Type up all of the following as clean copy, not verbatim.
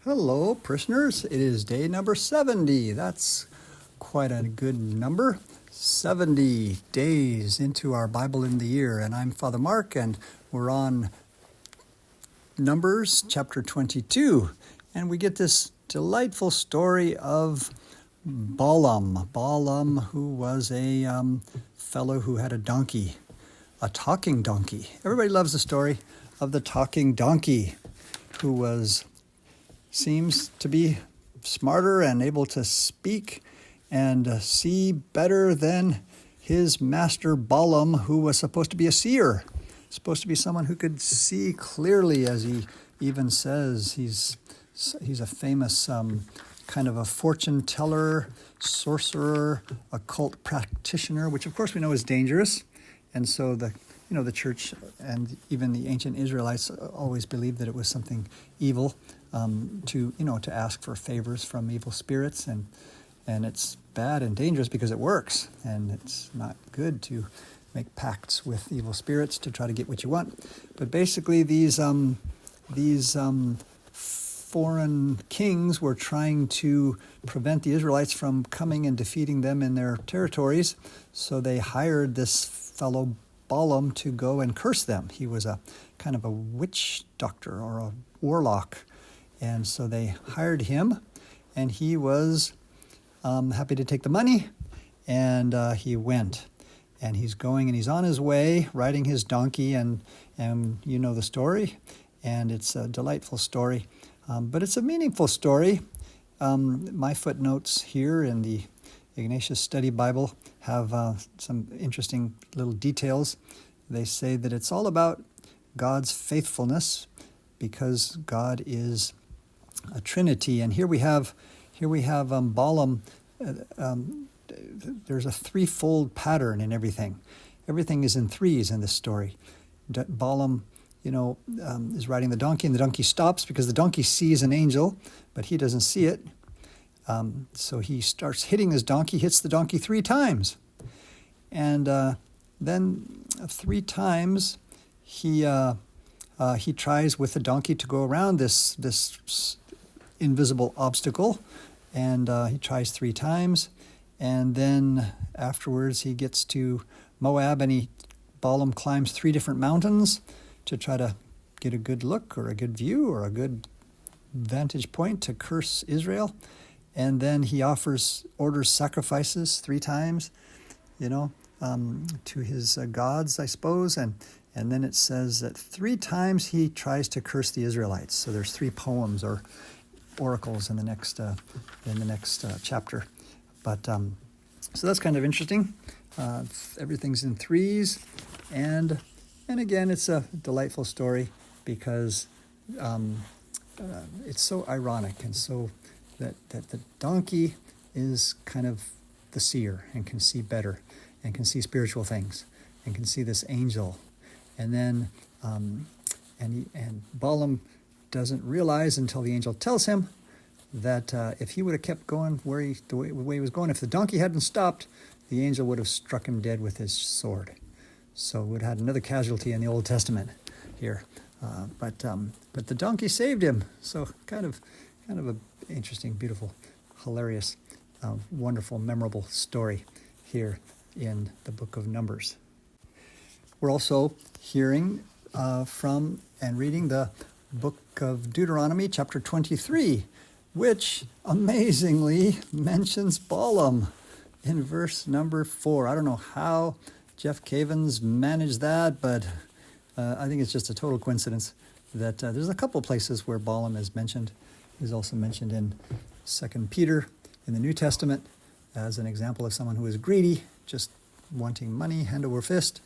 Hello, parishioners. It is day number 70. That's quite a good number. 70 days into our Bible in the year. And I'm Father Mark, and we're on Numbers chapter 22. And we get this delightful story of Balaam. Balaam, who was a fellow who had a donkey, a talking donkey. Everybody loves the story of the talking donkey, who seems to be smarter and able to speak and see better than his master Balaam, who was supposed to be a seer, supposed to be someone who could see clearly, as he even says. He's a famous kind of a fortune teller, sorcerer, occult practitioner, which of course we know is dangerous. And so the church and even the ancient Israelites always believed that it was something evil to ask for favors from evil spirits, and it's bad and dangerous because it works, and it's not good to make pacts with evil spirits to try to get what you want. But basically, these foreign kings were trying to prevent the Israelites from coming and defeating them in their territories, so they hired this fellow Balaam to go and curse them. He was a kind of a witch doctor or a warlock, and so they hired him, and he was happy to take the money, and he went, and he's going, and he's on his way riding his donkey, and you know the story, and it's a delightful story, but it's a meaningful story. My footnotes here in the Ignatius Study Bible have some interesting little details. They say that it's all about God's faithfulness because God is a Trinity. And here we have Balaam. There's a threefold pattern in everything. Everything is in threes in this story. Balaam, is riding the donkey, and the donkey stops because the donkey sees an angel, but he doesn't see it. So he starts hitting his donkey, hits the donkey 3 times. And then 3 times he tries with the donkey to go around this invisible obstacle. And he tries 3 times. And then afterwards he gets to Moab, and Balaam climbs 3 different mountains to try to get a good look or a good view or a good vantage point to curse Israel. And then he orders sacrifices 3 times, to his gods, I suppose. And then it says that 3 times he tries to curse the Israelites. So there's 3 poems or oracles in the next chapter. But so that's kind of interesting. Everything's in threes, and again, it's a delightful story because it's so ironic, and so that the donkey is kind of the seer and can see better and can see spiritual things and can see this angel. And then and Balaam doesn't realize until the angel tells him that if he would have kept going the way he was going, if the donkey hadn't stopped, the angel would have struck him dead with his sword. So we'd had another casualty in the Old Testament here. But the donkey saved him. So kind of a interesting, beautiful, hilarious, wonderful, memorable story here in the book of Numbers. We're also hearing from and reading the book of Deuteronomy, chapter 23, which amazingly mentions Balaam in verse number 4. I don't know how Jeff Cavins managed that, but I think it's just a total coincidence that there's a couple places where Balaam is mentioned. He's also mentioned in 2 Peter in the New Testament as an example of someone who is greedy, just wanting money, hand over fist,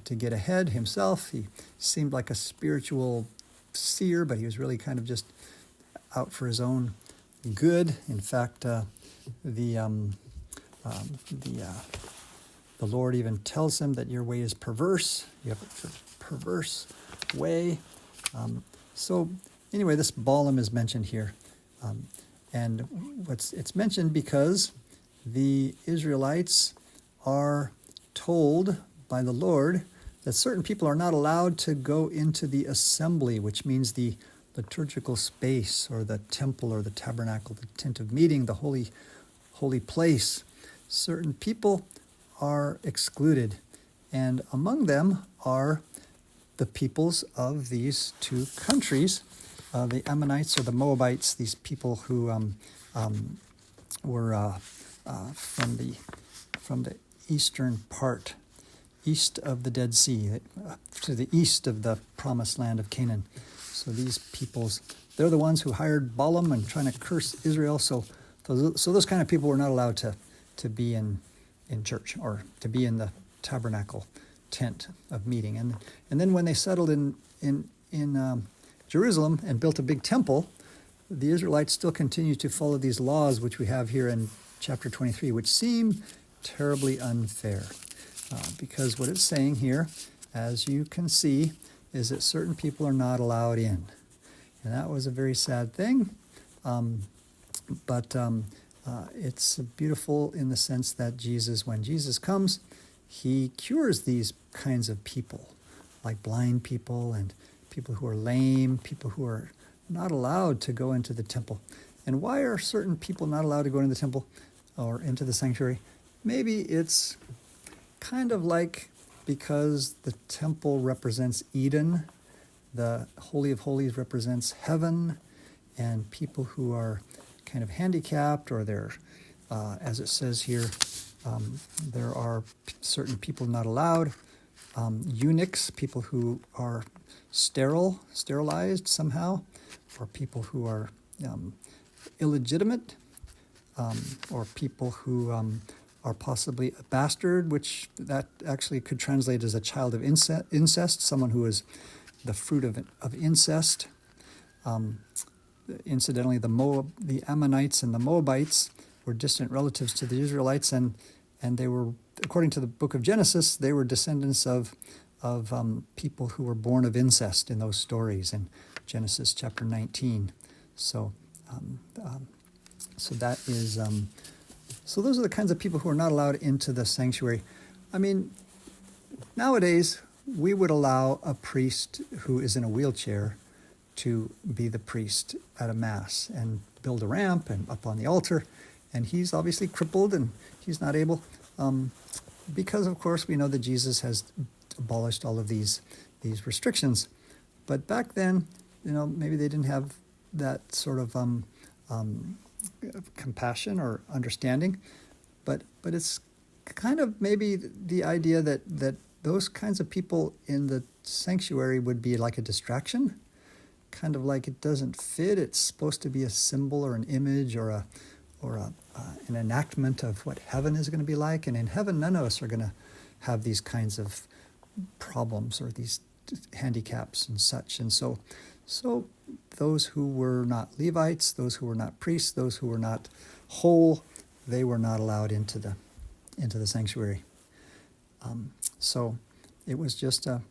to get ahead himself. He seemed like a spiritual seer, but he was really kind of just out for his own good. In fact, the Lord even tells him that your way is perverse. You have a perverse way. So anyway, this Balaam is mentioned here. And it's mentioned because the Israelites are told by the Lord that certain people are not allowed to go into the assembly, which means the liturgical space, or the temple, or the tabernacle, the tent of meeting, the holy place, certain people are excluded. And among them are the peoples of these two countries, the Ammonites or the Moabites, these people who were from the eastern part, east of the Dead Sea, to the east of the promised land of Canaan. So these peoples, they're the ones who hired Balaam and trying to curse Israel. So those kind of people were not allowed to be in church, or to be in the tabernacle tent of meeting. And then when they settled in Jerusalem and built a big temple, the Israelites still continue to follow these laws, which we have here in chapter 23, which seem terribly unfair. Because what it's saying here, as you can see, is that certain people are not allowed in. And that was a very sad thing. But it's beautiful in the sense that when Jesus comes, he cures these kinds of people, like blind people and people who are lame, people who are not allowed to go into the temple. And why are certain people not allowed to go into the temple or into the sanctuary? Maybe it's kind of like because the temple represents Eden, the Holy of Holies represents heaven, and people who are kind of handicapped, or they're, as it says here, there are certain people not allowed, eunuchs, people who are sterilized somehow, or people who are illegitimate, or people who are possibly a bastard, which that actually could translate as a child of incest, someone who is the fruit of incest. Incidentally, the Ammonites and the Moabites were distant relatives to the Israelites, and they were, according to the book of Genesis, they were descendants of people who were born of incest in those stories in Genesis chapter 19. So that is, so those are the kinds of people who are not allowed into the sanctuary. I mean, nowadays, we would allow a priest who is in a wheelchair to be the priest at a mass and build a ramp and up on the altar. And he's obviously crippled and he's not able, because of course we know that Jesus has abolished all of these restrictions. But back then, maybe they didn't have that sort of compassion or understanding. But it's kind of maybe the idea that those kinds of people in the sanctuary would be like a distraction, kind of like it doesn't fit. It's supposed to be a symbol or an image or an enactment of what heaven is going to be like. And in heaven, none of us are going to have these kinds of problems or these handicaps and such. And so those who were not Levites, those who were not priests, those who were not whole, they were not allowed into the sanctuary. So it was just a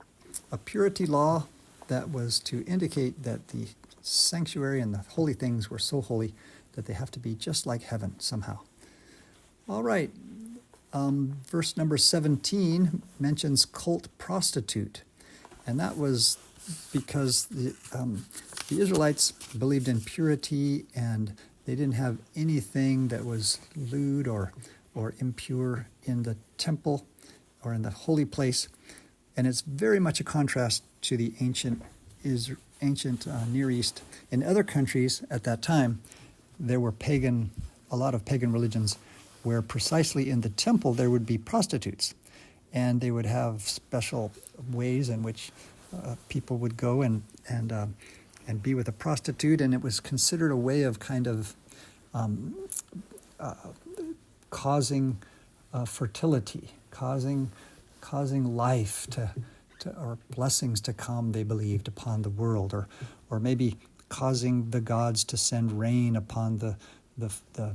purity law that was to indicate that the sanctuary and the holy things were so holy that they have to be just like heaven somehow. All right. Verse number 17 mentions cult prostitute. And that was because the Israelites believed in purity, and they didn't have anything that was lewd or impure in the temple or in the holy place. And it's very much a contrast to the ancient Near East. In other countries at that time, there were a lot of pagan religions where precisely in the temple there would be prostitutes. And they would have special ways in which people would go and be with a prostitute, and it was considered a way of kind of causing fertility, causing life to or blessings to come, they believed, upon the world, or maybe causing the gods to send rain upon the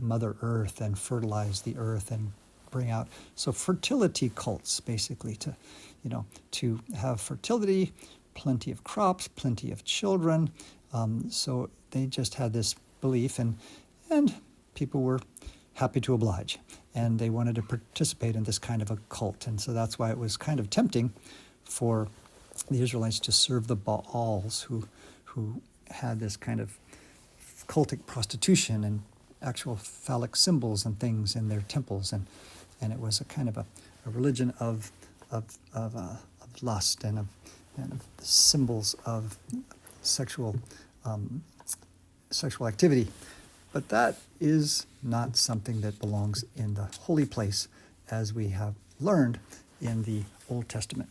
Mother Earth and fertilize the earth and bring out. So fertility cults, basically, to have fertility, plenty of crops, plenty of children. So they just had this belief, and people were happy to oblige, and they wanted to participate in this kind of a cult. And so that's why it was kind of tempting for the Israelites to serve the Baals, who had this kind of cultic prostitution and actual phallic symbols and things in their temples, and it was a kind of a religion of lust and of symbols of sexual activity. But that is not something that belongs in the holy place, as we have learned in the Old Testament.